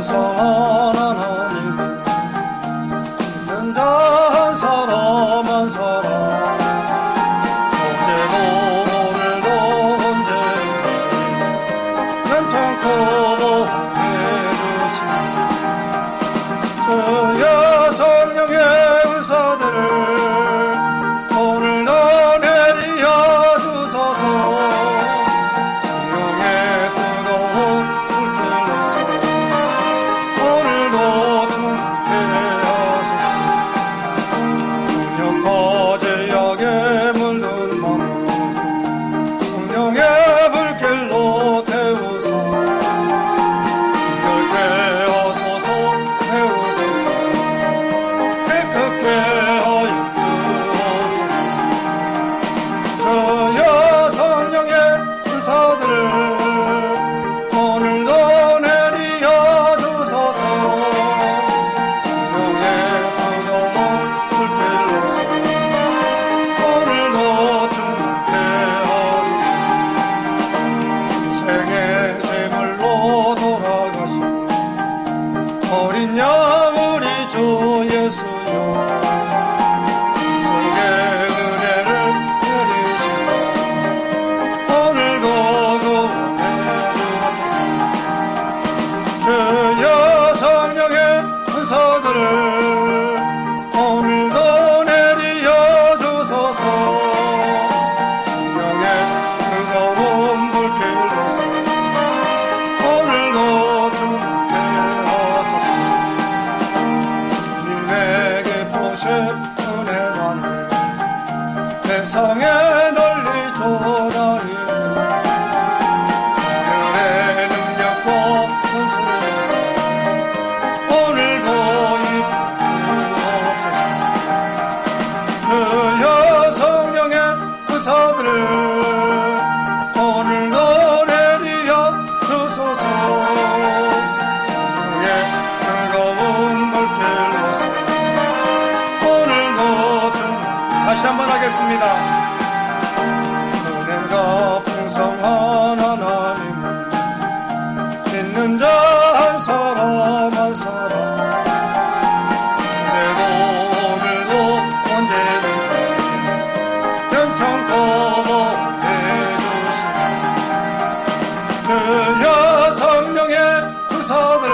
풍성한 하나님은 있는 자 한 사람 한 사람 어제도 오늘도 언제든지 괜찮고 해주시니 주여 성령의 은사들을 오늘도 내리어 주소서. 성령의 뜨거운 불길로서 오늘도 주께 하소서. 능력 거제역에 물든 마음 성령의 불길로 태우소. 힘들게 하소서 태우소서. 깨끗게 하여 주옵소서. 주여 성령의 은사들을 오늘도 내리어 주소서. 성령의 뜨거운 불길로서 오늘도 주께 하소서. 생의 제물로 돌아가신 어린 양 우리 주 예수여 속의 은혜를 내리시사 오늘도 구원해 주소서. 주여 성령의 은사들을 오늘도 내리어 주소서. 성령의 뜨거운 불길로서 오늘도 주께 하소서. 주님에게 보신 은혜만을 세상에 널리 전하리니 하늘의 능력과 권세에서 오늘도 입주옵소서. 주여 성령의 은사들을 오늘도 내리어 주소서. 성령의 뜨거운 불길로서 오늘도 다시 한번 하겠습니다. 은혜가 풍성한 하나님은 있는 자 한 사람 한 사람 그대도 오늘도 언제든지 괜찮고 해주시니 주여 성령의 은사들을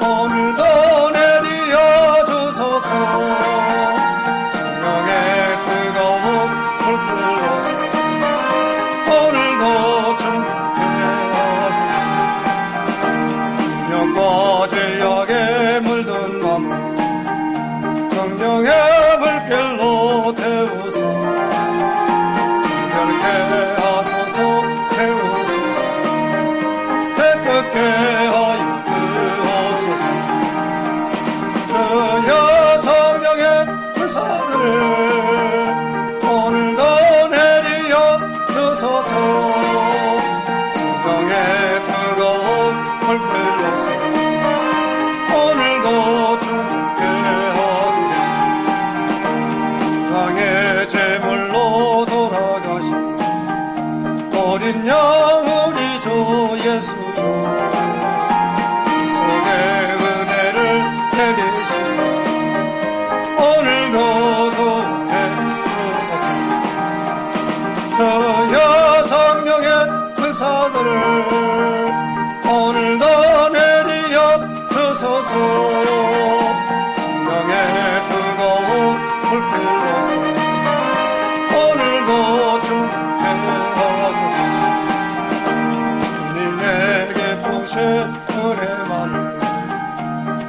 오늘도 내리어 주소서. 성령의 뜨거운 불길로서 오늘도 주께 하소서. 능력과 진력에 물든 마음을 성령의 불길로 태우소. 힘들게 하소서 태우소서. 깨끗게 하여 주옵소서. 주여 성령의 은사들을 오늘도 내리어 주소서. 성령의 뜨거운 불길로서 오늘도 주께 하소서. 땅의 제물로 돌아가신 어린 양 우리 주 예수여 속의 은혜를 내리시사 오늘도 구원해 주소서. 주여 성령의 은사들을 오늘도 내리어 주소서. 성령의 뜨거운 불길로서 오늘도 주께 하소서. 주님에게 보신 은혜만을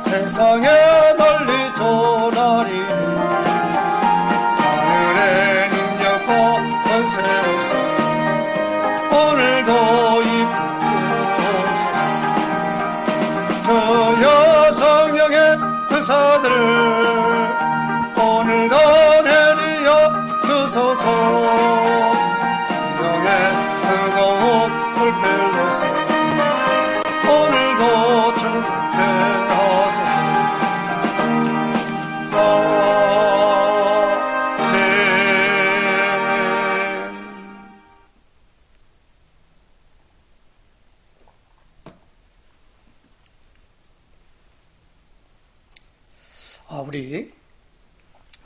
세상에 널리 전하리니 하늘의 능력과 권세로서 오늘도 입주옵소서. 주여 성령의 은사들을 오늘도 내리어 주소서. 성령의 뜨거운 불길로서 오늘도 주께 하소서.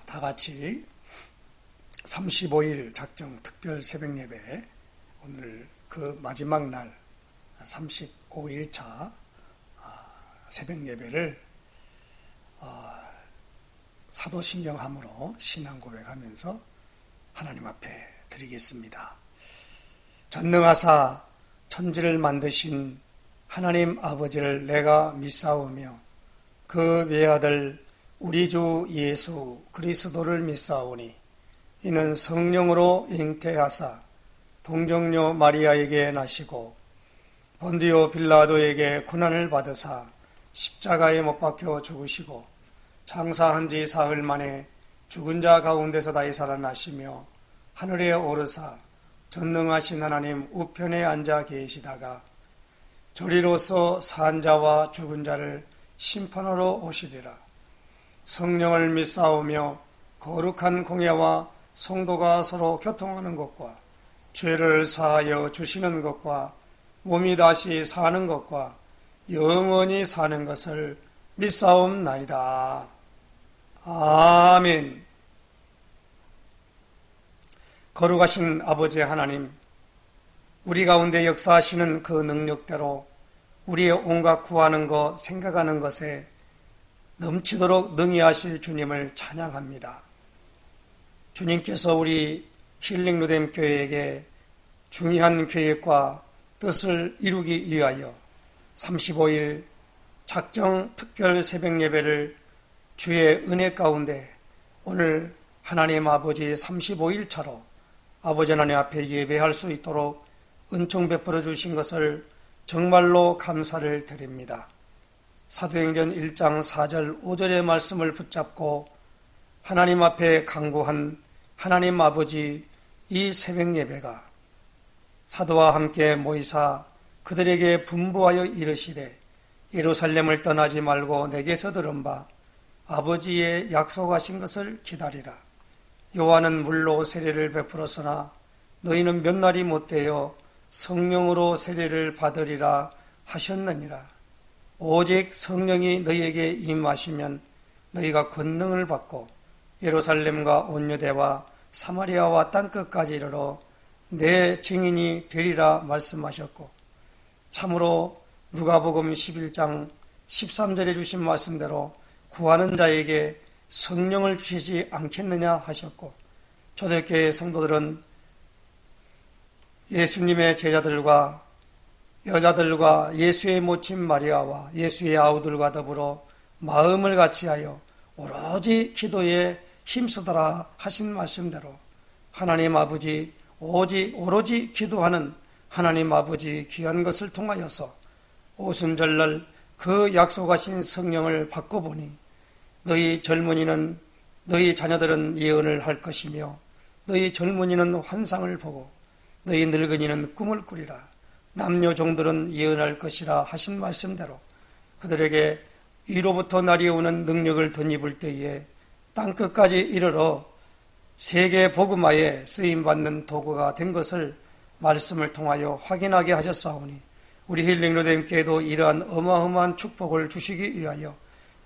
다 같이 35일 작정 특별 새벽 예배, 오늘 그 마지막 날 35일차 새벽 예배를 사도신경함으로 신앙 고백하면서 하나님 앞에 드리겠습니다. 전능하사 천지를 만드신 하나님 아버지를 내가 믿사오며 그 외아들 우리 주 예수 그리스도를 믿사오니 이는 성령으로 잉태하사 동정녀 마리아에게 나시고 본디오 빌라도에게 고난을 받으사 십자가에 못 박혀 죽으시고 장사한 지 사흘 만에 죽은 자 가운데서 다시 살아나시며 하늘에 오르사 전능하신 하나님 우편에 앉아 계시다가 저리로서 산 자와 죽은 자를 심판하러 오시리라. 성령을 믿사오며 거룩한 공예와 성도가 서로 교통하는 것과 죄를 사하여 주시는 것과 몸이 다시 사는 것과 영원히 사는 것을 믿사옵나이다. 아멘. 거룩하신 아버지 하나님, 우리 가운데 역사하시는 그 능력대로 우리의 온갖 구하는 것, 생각하는 것에 넘치도록 능히 하실 주님을 찬양합니다. 주님께서 우리 힐링루뎀 교회에게 중요한 계획과 뜻을 이루기 위하여 35일 작정 특별 새벽 예배를 주의 은혜 가운데 오늘 하나님 아버지 35일차로 아버지 하나님 앞에 예배할 수 있도록 은총 베풀어 주신 것을 정말로 감사를 드립니다. 사도행전 1장 4절 5절의 말씀을 붙잡고 하나님 앞에 간구한 하나님 아버지, 이 새벽 예배가 사도와 함께 모이사 그들에게 분부하여 이르시되 예루살렘을 떠나지 말고 내게서 들은 바 아버지의 약속하신 것을 기다리라. 요한은 물로 세례를 베풀었으나 너희는 몇 날이 못되어 성령으로 세례를 받으리라 하셨느니라. 오직 성령이 너희에게 임하시면 너희가 권능을 받고 예루살렘과 온 유대와 사마리아와 땅끝까지 이르러 내 증인이 되리라 말씀하셨고, 참으로 누가복음 11장 13절에 주신 말씀대로 구하는 자에게 성령을 주시지 않겠느냐 하셨고, 초대교회 성도들은 예수님의 제자들과 여자들과 예수의 모친 마리아와 예수의 아우들과 더불어 마음을 같이하여 오로지 기도에 힘쓰더라 하신 말씀대로 하나님 아버지, 오로지 기도하는 하나님 아버지 귀한 것을 통하여서 오순절날 그 약속하신 성령을 받고 보니 너희 젊은이는, 너희 자녀들은 예언을 할 것이며 너희 젊은이는 환상을 보고 너희 늙은이는 꿈을 꾸리라. 남녀 종들은 예언할 것이라 하신 말씀대로 그들에게 위로부터 날이오는 능력을 덧입을 때에 땅끝까지 이르러 세계 복음화에 쓰임받는 도구가 된 것을 말씀을 통하여 확인하게 하셨사오니 우리 힐링루뎀교회도 이러한 어마어마한 축복을 주시기 위하여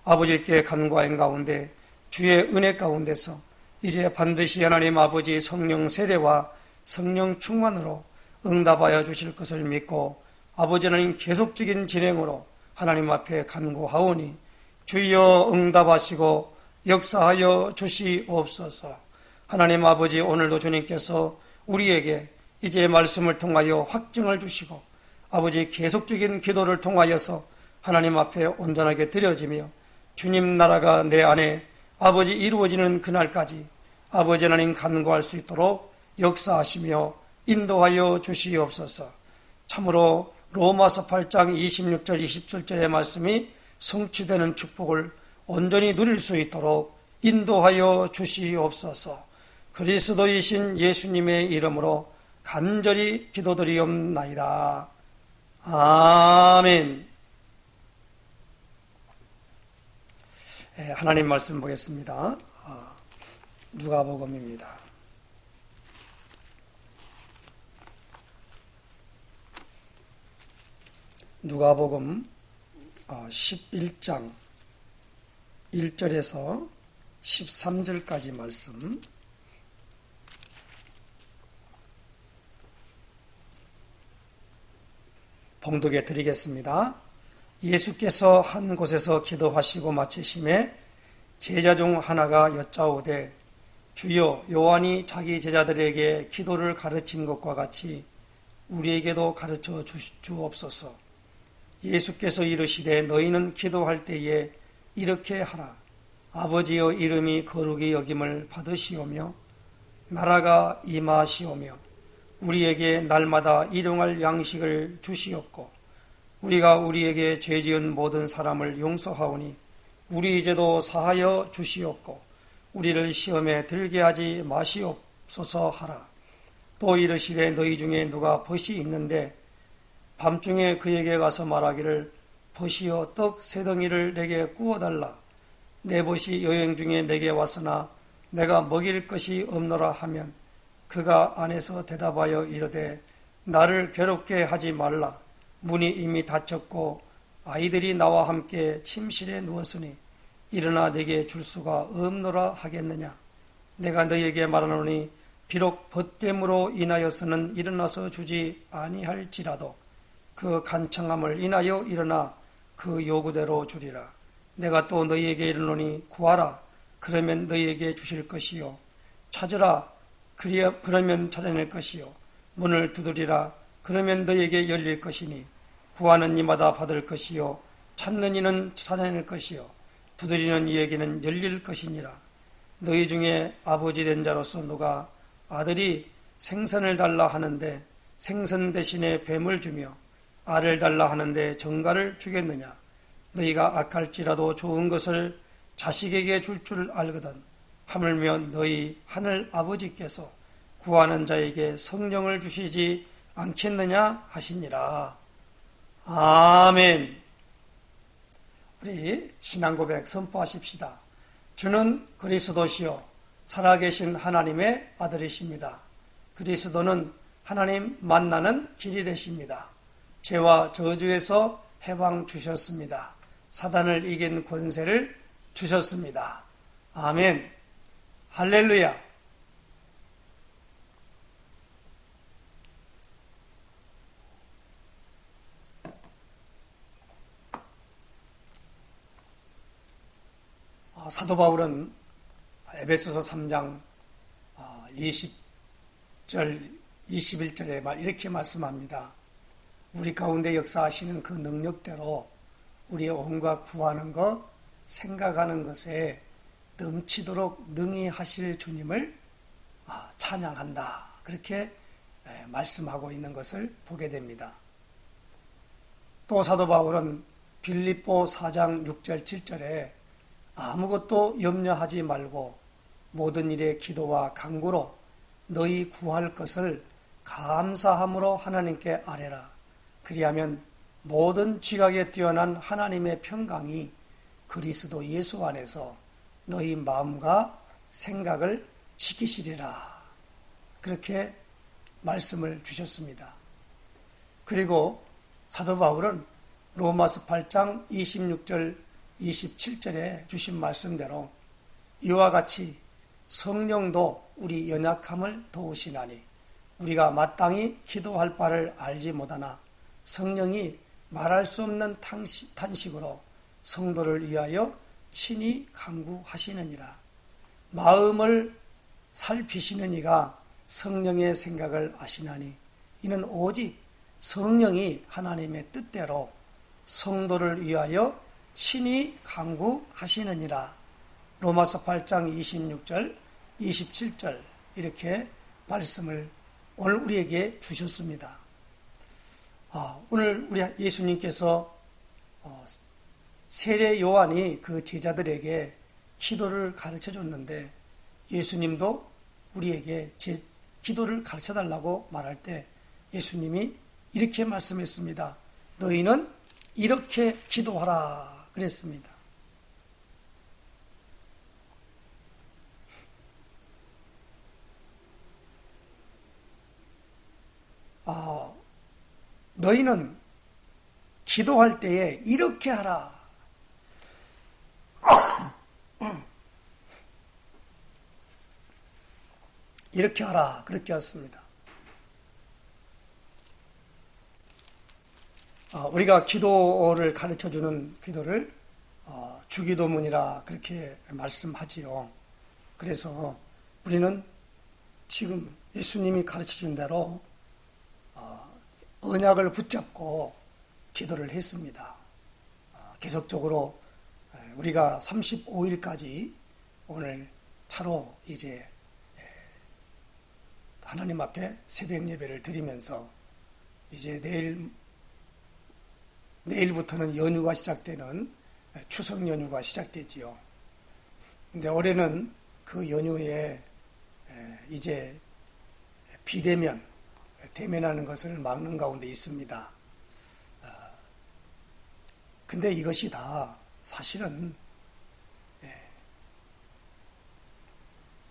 아버지께 간구하는 가운데 주의 은혜 가운데서 이제 반드시 하나님 아버지 성령 세례와 성령 충만으로 응답하여 주실 것을 믿고 아버지 하나님 계속적인 진행으로 하나님 앞에 간구하오니 주여 응답하시고 역사하여 주시옵소서. 하나님 아버지, 오늘도 주님께서 우리에게 이제 말씀을 통하여 확증을 주시고 아버지 계속적인 기도를 통하여서 하나님 앞에 온전하게 드려지며 주님 나라가 내 안에 아버지 이루어지는 그날까지 아버지 하나님 간구할 수 있도록 역사하시며 인도하여 주시옵소서. 참으로 로마서 8장 26절 27절의 말씀이 성취되는 축복을 온전히 누릴 수 있도록 인도하여 주시옵소서. 그리스도이신 예수님의 이름으로 간절히 기도드리옵나이다. 아멘. 하나님 말씀 보겠습니다. 누가복음입니다. 누가복음 11장 1절에서 13절까지 말씀 봉독해 드리겠습니다. 예수께서 한 곳에서 기도하시고 마치심에 제자 중 하나가 여짜오되 주여, 요한이 자기 제자들에게 기도를 가르친 것과 같이 우리에게도 가르쳐 주옵소서. 예수께서 이르시되 너희는 기도할 때에 이렇게 하라. 아버지여, 이름이 거룩히 여김을 받으시오며 나라가 임하시오며 우리에게 날마다 일용할 양식을 주시옵고 우리가 우리에게 죄지은 모든 사람을 용서하오니 우리 죄도 사하여 주시옵고 우리를 시험에 들게 하지 마시옵소서 하라. 또 이르시되 너희 중에 누가 벗이 있는데 밤중에 그에게 가서 말하기를 벗이여 떡 세 덩이를 내게 구워달라. 내 벗이 여행 중에 내게 왔으나 내가 먹일 것이 없노라 하면 그가 안에서 대답하여 이르되 나를 괴롭게 하지 말라. 문이 이미 닫혔고 아이들이 나와 함께 침실에 누웠으니 일어나 내게 줄 수가 없노라 하겠느냐. 내가 너희에게 말하노니 비록 벗됨으로 인하여서는 일어나서 주지 아니할지라도 그 간청함을 인하여 일어나 그 요구대로 주리라. 내가 또 너희에게 이르노니 구하라. 그러면 너희에게 주실 것이요. 찾으라. 그러면 찾아낼 것이요. 문을 두드리라. 그러면 너희에게 열릴 것이니 구하는 이마다 받을 것이요. 찾는 이는 찾아낼 것이요. 두드리는 이에게는 열릴 것이니라. 너희 중에 아버지 된 자로서 누가 아들이 생선을 달라 하는데 생선 대신에 뱀을 주며 알을 달라 하는데 정갈을 주겠느냐. 너희가 악할지라도 좋은 것을 자식에게 줄 줄 알거든. 하물며 너희 하늘 아버지께서 구하는 자에게 성령을 주시지 않겠느냐 하시니라. 아멘. 우리 신앙고백 선포하십시다. 주는 그리스도시요 살아계신 하나님의 아들이십니다. 그리스도는 하나님 만나는 길이 되십니다. 죄와 저주에서 해방 주셨습니다. 사단을 이긴 권세를 주셨습니다. 아멘. 할렐루야. 사도 바울은 에베소서 3장 20절 21절에 이렇게 말씀합니다. 우리 가운데 역사하시는 그 능력대로 우리의 온갖 구하는 것, 생각하는 것에 넘치도록 능히 하실 주님을 찬양한다. 그렇게 말씀하고 있는 것을 보게 됩니다. 또 사도 바울은 빌립보 4장 6절 7절에 아무것도 염려하지 말고 모든 일에 기도와 간구로 너희 구할 것을 감사함으로 하나님께 아뢰라. 그리하면 모든 지각에 뛰어난 하나님의 평강이 그리스도 예수 안에서 너희 마음과 생각을 지키시리라. 그렇게 말씀을 주셨습니다. 그리고 사도 바울은 로마서 8장 26절 27절에 주신 말씀대로 이와 같이 성령도 우리 연약함을 도우시나니 우리가 마땅히 기도할 바를 알지 못하나 성령이 말할 수 없는 탄식으로 성도를 위하여 친히 간구하시느니라. 마음을 살피시는 이가 성령의 생각을 아시나니 이는 오직 성령이 하나님의 뜻대로 성도를 위하여 친히 간구하시느니라. 로마서 8장 26절 27절 이렇게 말씀을 오늘 우리에게 주셨습니다. 오늘 우리 예수님께서 세례 요한이 그 제자들에게 기도를 가르쳐 줬는데 예수님도 우리에게 기도를 가르쳐 달라고 말할 때 예수님이 이렇게 말씀했습니다. 너희는 이렇게 기도하라 그랬습니다. 너희는 기도할 때에 이렇게 하라. 이렇게 하라 그렇게 했습니다. 우리가 기도를 가르쳐주는 기도를 주기도문이라 그렇게 말씀하지요. 그래서 우리는 지금 예수님이 가르쳐준 대로 언약을 붙잡고 기도를 했습니다. 계속적으로 우리가 35일까지 오늘 차로 이제 하나님 앞에 새벽 예배를 드리면서 이제 내일부터는 연휴가 시작되는 추석 연휴가 시작되지요. 근데 올해는 그 연휴에 이제 대면하는 것을 막는 가운데 있습니다. 근데 이것이 다 사실은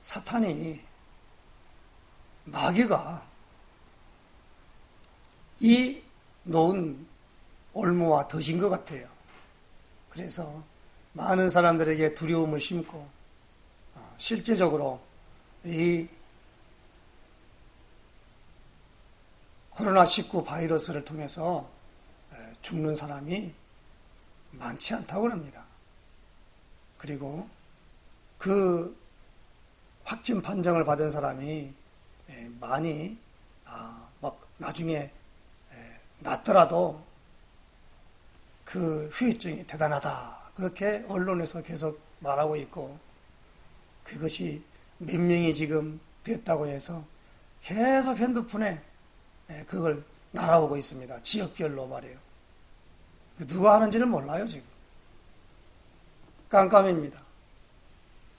사탄이 마귀가 이 놓은 올무와 덫인 것 같아요. 그래서 많은 사람들에게 두려움을 심고 실제적으로 이 코로나19 바이러스를 통해서 죽는 사람이 많지 않다고 합니다. 그리고 그 확진 판정을 받은 사람이 많이 나중에 낫더라도 그 후유증이 대단하다 그렇게 언론에서 계속 말하고 있고, 그것이 몇 명이 지금 됐다고 해서 계속 핸드폰에 그걸 날아오고 있습니다. 지역별로 말이에요. 누가 하는지는 몰라요. 지금 깜깜입니다.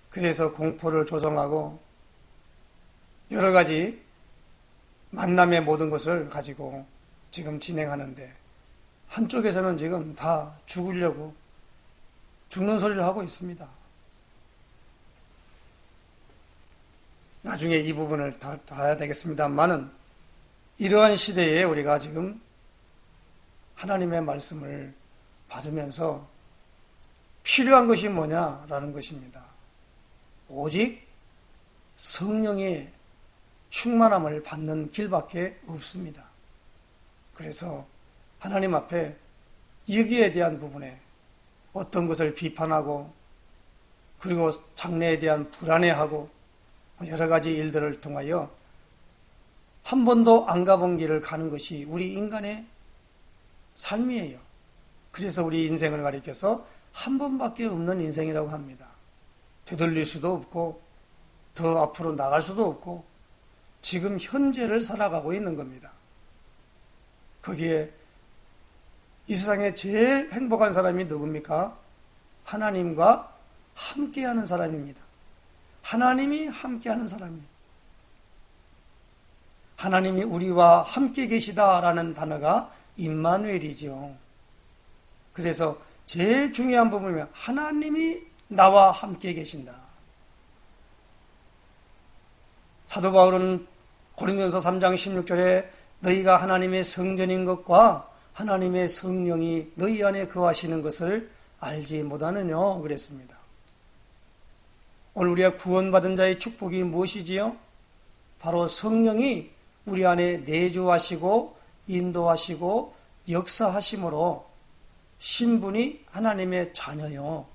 그래서 공포를 조성하고 여러 가지 만남의 모든 것을 가지고 지금 진행하는데, 한쪽에서는 지금 다 죽으려고 죽는 소리를 하고 있습니다. 나중에 이 부분을 다 해야 되겠습니다만은, 이러한 시대에 우리가 지금 하나님의 말씀을 받으면서 필요한 것이 뭐냐라는 것입니다. 오직 성령의 충만함을 받는 길밖에 없습니다. 그래서 하나님 앞에 여기에 대한 부분에 어떤 것을 비판하고, 그리고 장래에 대한 불안해하고 여러 가지 일들을 통하여 한 번도 안 가본 길을 가는 것이 우리 인간의 삶이에요. 그래서 우리 인생을 가리켜서 한 번밖에 없는 인생이라고 합니다. 되돌릴 수도 없고 더 앞으로 나갈 수도 없고 지금 현재를 살아가고 있는 겁니다. 거기에 이 세상에 제일 행복한 사람이 누굽니까? 하나님과 함께하는 사람입니다. 하나님이 함께하는 사람이에요. 하나님이 우리와 함께 계시다라는 단어가 임마누엘이죠. 그래서 제일 중요한 부분이면 하나님이 나와 함께 계신다. 사도 바울은 고린도전서 3장 16절에 너희가 하나님의 성전인 것과 하나님의 성령이 너희 안에 거하시는 것을 알지 못하느냐 그랬습니다. 오늘 우리가 구원받은 자의 축복이 무엇이지요? 바로 성령이 우리 안에 내주하시고 인도하시고 역사하심으로 신분이 하나님의 자녀요.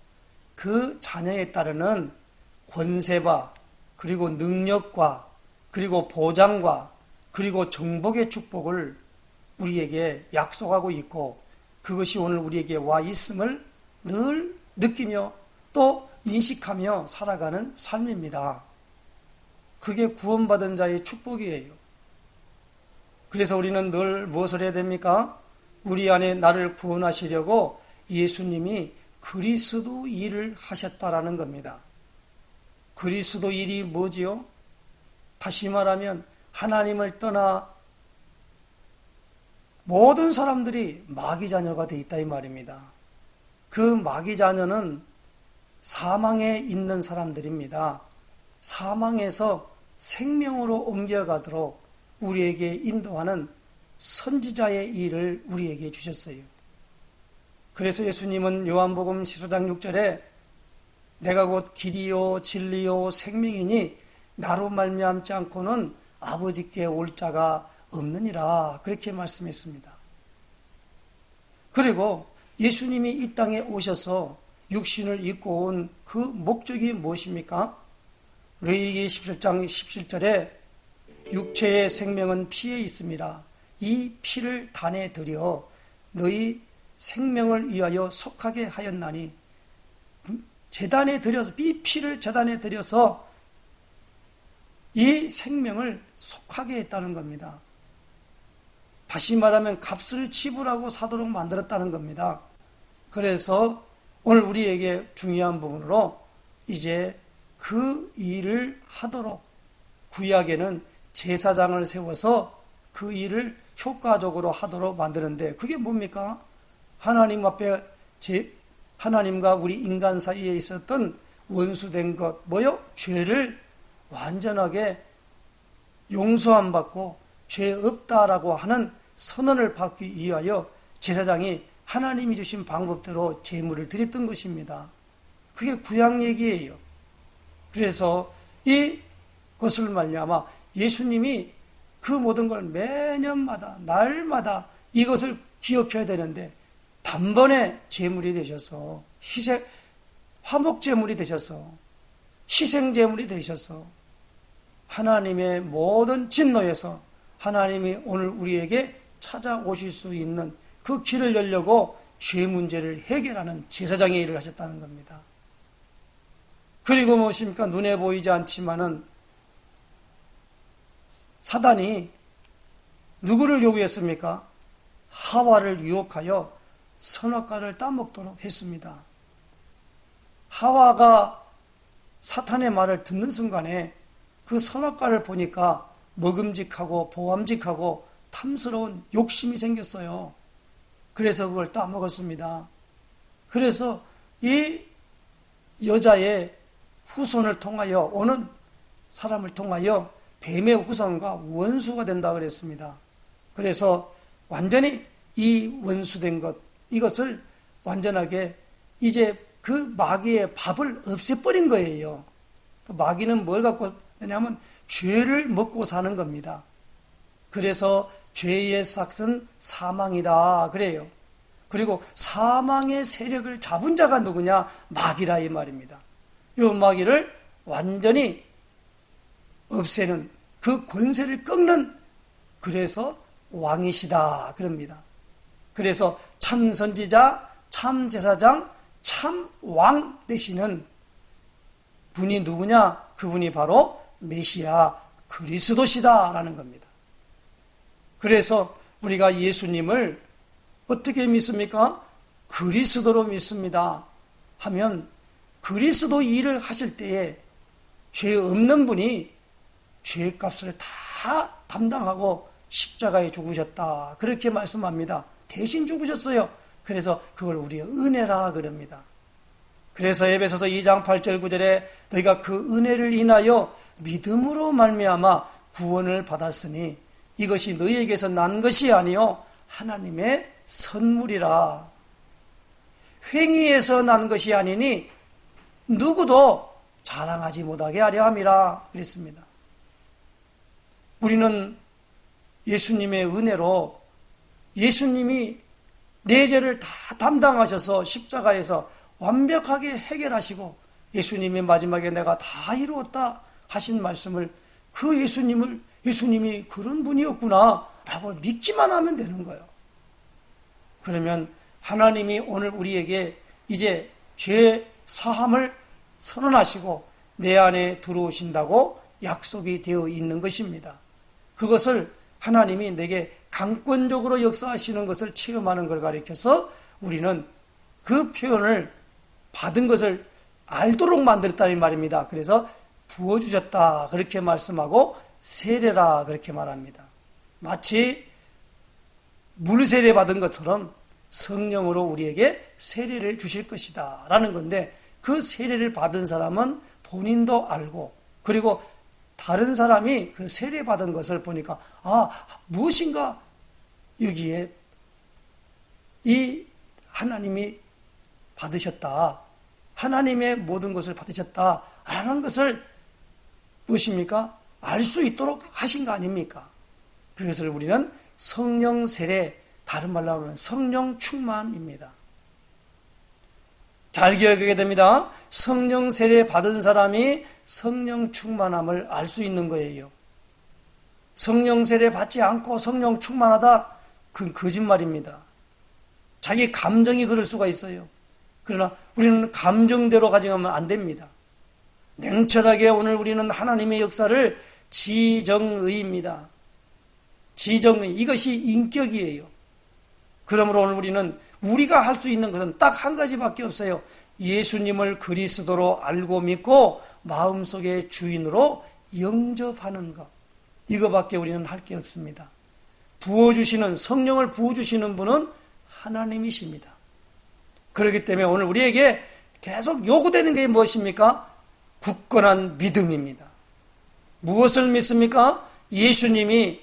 그 자녀에 따르는 권세와 그리고 능력과 그리고 보장과 그리고 정복의 축복을 우리에게 약속하고 있고, 그것이 오늘 우리에게 와 있음을 늘 느끼며 또 인식하며 살아가는 삶입니다. 그게 구원받은 자의 축복이에요. 그래서 우리는 늘 무엇을 해야 됩니까? 우리 안에 나를 구원하시려고 예수님이 그리스도 일을 하셨다라는 겁니다. 그리스도 일이 뭐지요? 다시 말하면 하나님을 떠나 모든 사람들이 마귀 자녀가 되어 있다 이 말입니다. 그 마귀 자녀는 사망에 있는 사람들입니다. 사망에서 생명으로 옮겨가도록 우리에게 인도하는 선지자의 일을 우리에게 주셨어요. 그래서 예수님은 요한복음 15장 6절에 내가 곧 길이요 진리요 생명이니 나로 말미암지 않고는 아버지께 올 자가 없느니라 그렇게 말씀했습니다. 그리고 예수님이 이 땅에 오셔서 육신을 입고 온 그 목적이 무엇입니까? 레위기 17장 17절에 육체의 생명은 피에 있습니다. 이 피를 단에 들여 너희 생명을 위하여 속하게 하였나니, 제단에 들여서, 이 피를 제단에 들여서 이 생명을 속하게 했다는 겁니다. 다시 말하면 값을 지불하고 사도록 만들었다는 겁니다. 그래서 오늘 우리에게 중요한 부분으로 이제 그 일을 하도록 구약에는 제사장을 세워서 그 일을 효과적으로 하도록 만드는데, 그게 뭡니까? 하나님 앞에 하나님과 우리 인간 사이에 있었던 원수된 것, 뭐요? 죄를 완전하게 용서함 받고 죄 없다라고 하는 선언을 받기 위하여 제사장이 하나님이 주신 방법대로 제물을 드렸던 것입니다. 그게 구약 얘기예요. 그래서 이것을 말미암아 예수님이 그 모든 걸 매년마다 날마다 이것을 기억해야 되는데, 단번에 제물이 되셔서 화목 제물이 되셔서 희생 제물이 되셔서 하나님의 모든 진노에서 하나님이 오늘 우리에게 찾아오실 수 있는 그 길을 열려고 죄 문제를 해결하는 제사장의 일을 하셨다는 겁니다. 그리고 무엇입니까? 눈에 보이지 않지만은 사단이 누구를 요구했습니까? 하와를 유혹하여 선악과를 따먹도록 했습니다. 하와가 사탄의 말을 듣는 순간에 그 선악과를 보니까 먹음직하고 보암직하고 탐스러운 욕심이 생겼어요. 그래서 그걸 따먹었습니다. 그래서 이 여자의 후손을 통하여, 오는 사람을 통하여 뱀의 후손과 원수가 된다 그랬습니다. 그래서 완전히 이 원수된 것, 이것을 완전하게 이제 그 마귀의 밥을 없애버린 거예요. 그 마귀는 뭘 갖고 되냐면 죄를 먹고 사는 겁니다. 그래서 죄의 삭은 사망이다 그래요. 그리고 사망의 세력을 잡은 자가 누구냐? 마귀라 이 말입니다. 이 마귀를 완전히 없애는, 그 권세를 꺾는, 그래서 왕이시다 그럽니다. 그래서 참 선지자, 참 제사장, 참 왕 되시는 분이 누구냐? 그분이 바로 메시아 그리스도시다라는 겁니다. 그래서 우리가 예수님을 어떻게 믿습니까? 그리스도로 믿습니다 하면, 그리스도 일을 하실 때에 죄 없는 분이 죄값을 다 담당하고 십자가에 죽으셨다 그렇게 말씀합니다. 대신 죽으셨어요. 그래서 그걸 우리의 은혜라 그럽니다. 그래서 에베소서 2장 8절 9절에 너희가 그 은혜를 인하여 믿음으로 말미암아 구원을 받았으니 이것이 너희에게서 난 것이 아니요 하나님의 선물이라. 행위에서 난 것이 아니니 누구도 자랑하지 못하게 하려 함이라 그랬습니다. 우리는 예수님의 은혜로, 예수님이 내 죄를 다 담당하셔서 십자가에서 완벽하게 해결하시고 예수님이 마지막에 내가 다 이루었다 하신 말씀을, 그 예수님이 그런 분이었구나 라고 믿기만 하면 되는 거예요. 그러면 하나님이 오늘 우리에게 이제 죄 사함을 선언하시고 내 안에 들어오신다고 약속이 되어 있는 것입니다. 그것을 하나님이 내게 강권적으로 역사하시는 것을 체험하는 걸 가리켜서 우리는 그 표현을 받은 것을 알도록 만들었다는 말입니다. 그래서 부어주셨다 그렇게 말씀하고 세례라 그렇게 말합니다. 마치 물 세례 받은 것처럼 성령으로 우리에게 세례를 주실 것이다 라는 건데, 그 세례를 받은 사람은 본인도 알고, 그리고 다른 사람이 그 세례 받은 것을 보니까 무엇인가 여기에 이 하나님이 받으셨다, 하나님의 모든 것을 받으셨다 라는 것을 무엇입니까? 알 수 있도록 하신 거 아닙니까? 그래서 우리는 성령 세례, 다른 말로 하면 성령 충만입니다. 잘 기억하게 됩니다. 성령 세례 받은 사람이 성령 충만함을 알 수 있는 거예요. 성령 세례 받지 않고 성령 충만하다? 그건 거짓말입니다. 자기 감정이 그럴 수가 있어요. 그러나 우리는 감정대로 가져가면 안 됩니다. 냉철하게 오늘 우리는 하나님의 역사를 지정의입니다. 지정의, 이것이 인격이에요. 그러므로 오늘 우리는 우리가 할 수 있는 것은 딱 한 가지밖에 없어요. 예수님을 그리스도로 알고 믿고 마음속의 주인으로 영접하는 것. 이거밖에 우리는 할 게 없습니다. 부어주시는, 성령을 부어주시는 분은 하나님이십니다. 그렇기 때문에 오늘 우리에게 계속 요구되는 게 무엇입니까? 굳건한 믿음입니다. 무엇을 믿습니까? 예수님이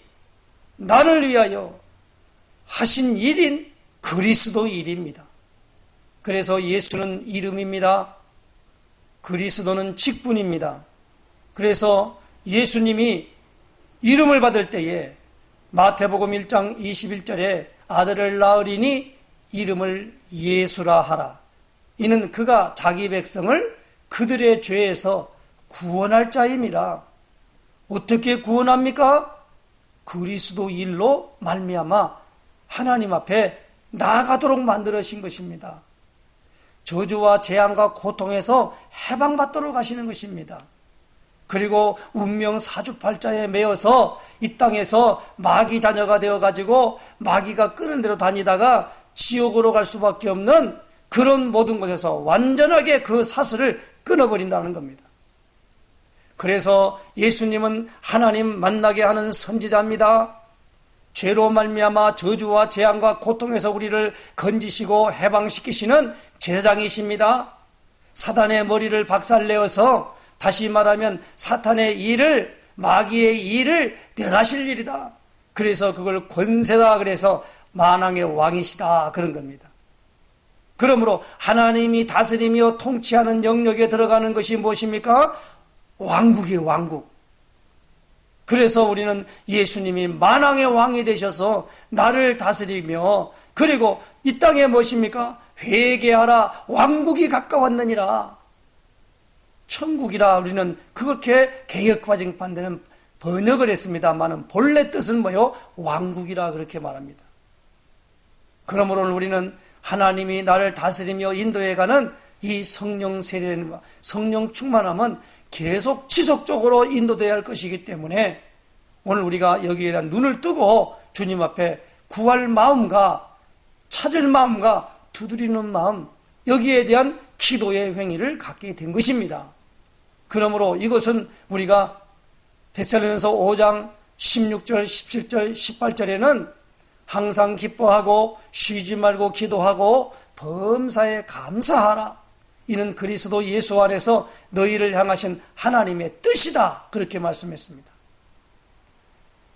나를 위하여 하신 일인 그리스도 일입니다. 그래서 예수는 이름입니다. 그리스도는 직분입니다. 그래서 예수님이 이름을 받을 때에 마태복음 1장 21절에 아들을 낳으리니 이름을 예수라 하라. 이는 그가 자기 백성을 그들의 죄에서 구원할 자임이라. 어떻게 구원합니까? 그리스도 일로 말미암아 하나님 앞에 나아가도록 만들으신 것입니다. 저주와 재앙과 고통에서 해방받도록 하시는 것입니다. 그리고 운명 사주팔자에 매여서 이 땅에서 마귀 자녀가 되어가지고 마귀가 끄는 대로 다니다가 지옥으로 갈 수밖에 없는 그런 모든 곳에서 완전하게 그 사슬을 끊어버린다는 겁니다. 그래서 예수님은 하나님 만나게 하는 선지자입니다. 죄로 말미암아 저주와 재앙과 고통에서 우리를 건지시고 해방시키시는 제사장이십니다. 사단의 머리를 박살내어서 다시 말하면 사탄의 일을, 마귀의 일을 멸하실 일이다. 그래서 그걸 권세다 그래서 만왕의 왕이시다 그런 겁니다. 그러므로 하나님이 다스리며 통치하는 영역에 들어가는 것이 무엇입니까? 왕국이에요, 왕국. 그래서 우리는 예수님이 만왕의 왕이 되셔서 나를 다스리며 그리고 이 땅에 무엇입니까? 회개하라 왕국이 가까웠느니라. 천국이라 우리는 그렇게 개혁과정판되는 번역을 했습니다만 본래 뜻은 뭐요? 왕국이라 그렇게 말합니다. 그러므로 우리는 하나님이 나를 다스리며 인도해가는 이 성령 세례와 성령 충만함은 계속 지속적으로 인도되어야 할 것이기 때문에 오늘 우리가 여기에 대한 눈을 뜨고 주님 앞에 구할 마음과 찾을 마음과 두드리는 마음, 여기에 대한 기도의 행위를 갖게 된 것입니다. 그러므로 이것은 우리가 데살로니가서 5장 16절, 17절, 18절에는 항상 기뻐하고 쉬지 말고 기도하고 범사에 감사하라. 이는 그리스도 예수 안에서 너희를 향하신 하나님의 뜻이다. 그렇게 말씀했습니다.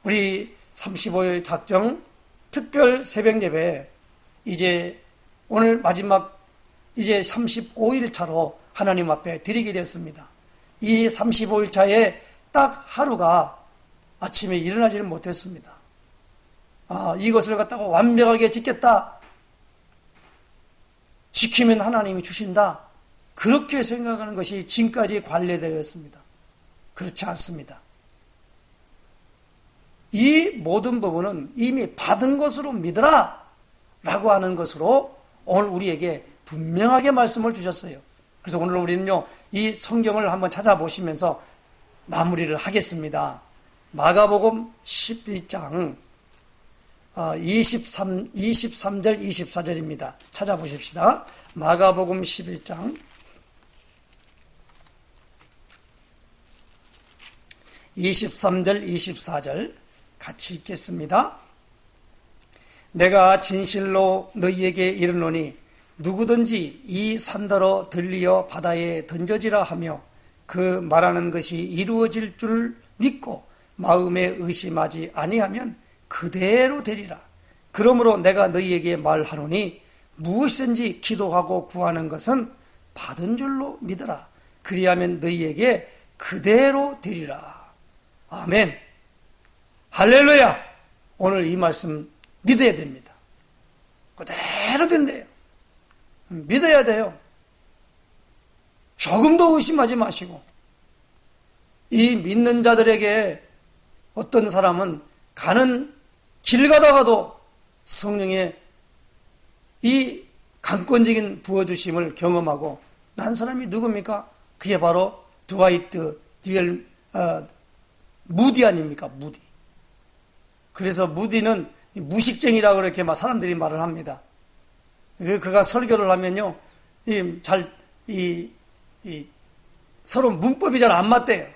우리 35일 작정 특별 새벽 예배 이제 오늘 마지막 이제 35일 차로 하나님 앞에 드리게 됐습니다. 이 35일 차에 딱 하루가 아침에 일어나지를 못했습니다. 이것을 갖다가 완벽하게 지켰다. 지키면 하나님이 주신다. 그렇게 생각하는 것이 지금까지 관례되었습니다. 그렇지 않습니다. 이 모든 부분은 이미 받은 것으로 믿으라 라고 하는 것으로 오늘 우리에게 분명하게 말씀을 주셨어요. 그래서 오늘 우리는요, 이 성경을 한번 찾아보시면서 마무리를 하겠습니다. 마가복음 12장 23절 24절입니다. 찾아보십시다. 마가복음 11장 23절 24절 같이 읽겠습니다. 내가 진실로 너희에게 이르노니 누구든지 이 산더러 들리어 바다에 던져지라 하며 그 말하는 것이 이루어질 줄 믿고 마음에 의심하지 아니하면 그대로 되리라. 그러므로 내가 너희에게 말하노니 무엇이든지 기도하고 구하는 것은 받은 줄로 믿으라. 그리하면 너희에게 그대로 되리라. 아멘. 할렐루야. 오늘 이 말씀 믿어야 됩니다. 그대로 된대요. 믿어야 돼요. 조금도 의심하지 마시고. 이 믿는 자들에게 어떤 사람은 가는 길 가다가도 성령의 이 강권적인 부어주심을 경험하고 난 사람이 누굽니까? 그게 바로 드와이트 디엘 무디 아닙니까? 무디. 그래서 무디는 무식쟁이라고 그렇게 막 사람들이 말을 합니다. 그가 설교를 하면요, 서로 문법이 잘 안 맞대요.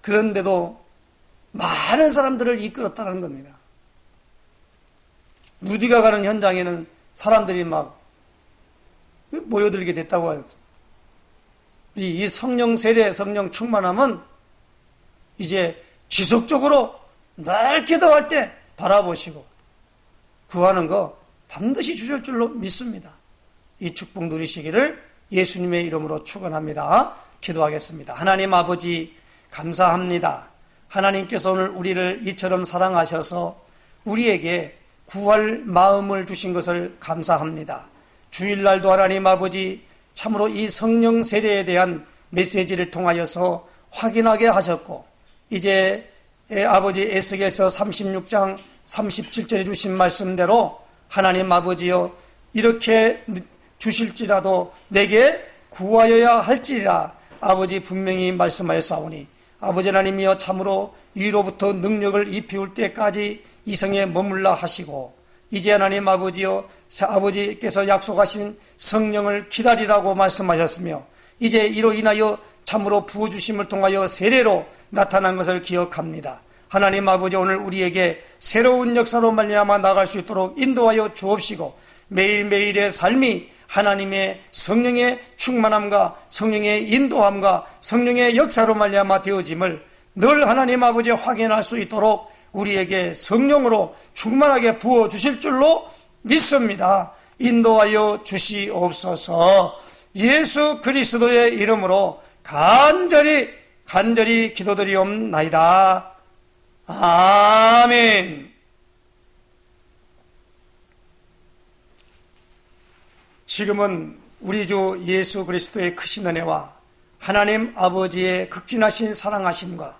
그런데도 많은 사람들을 이끌었다는 겁니다. 무디가 가는 현장에는 사람들이 막 모여들게 됐다고 하였습니다. 이 성령 세례, 성령 충만함은 이제 지속적으로 늘 기도할 때 바라보시고 구하는 거 반드시 주실 줄로 믿습니다. 이 축복 누리시기를 예수님의 이름으로 축원합니다. 기도하겠습니다. 하나님 아버지 감사합니다. 하나님께서 오늘 우리를 이처럼 사랑하셔서 우리에게 구할 마음을 주신 것을 감사합니다. 주일날도 하나님 아버지 참으로 이 성령 세례에 대한 메시지를 통하여서 확인하게 하셨고 이제 아버지 에스겔서 36장 37절에 주신 말씀대로 하나님 아버지여 이렇게 주실지라도 내게 구하여야 할지라 아버지 분명히 말씀하였사오니 아버지 하나님이여 참으로 위로부터 능력을 입히울 때까지 이성에 머물라 하시고 이제 하나님 아버지여 아버지께서 약속하신 성령을 기다리라고 말씀하셨으며 이제 이로 인하여 참으로 부어주심을 통하여 세례로 나타난 것을 기억합니다. 하나님 아버지 오늘 우리에게 새로운 역사로 말미암아 나갈 수 있도록 인도하여 주옵시고 매일매일의 삶이 하나님의 성령의 충만함과 성령의 인도함과 성령의 역사로 말미암아 되어짐을 늘 하나님 아버지 확인할 수 있도록 우리에게 성령으로 충만하게 부어주실 줄로 믿습니다. 인도하여 주시옵소서. 예수 그리스도의 이름으로 간절히 기도드리옵나이다. 아멘. 지금은 우리 주 예수 그리스도의 크신 은혜와 하나님 아버지의 극진하신 사랑하심과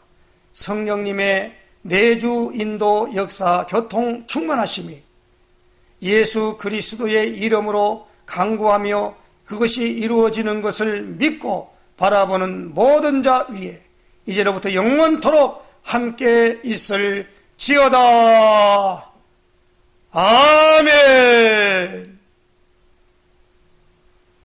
성령님의 내주 인도 역사 교통 충만하심이 예수 그리스도의 이름으로 간구하며 그것이 이루어지는 것을 믿고 바라보는 모든 자 위에 이제로부터 영원토록 함께 있을지어다. 아멘.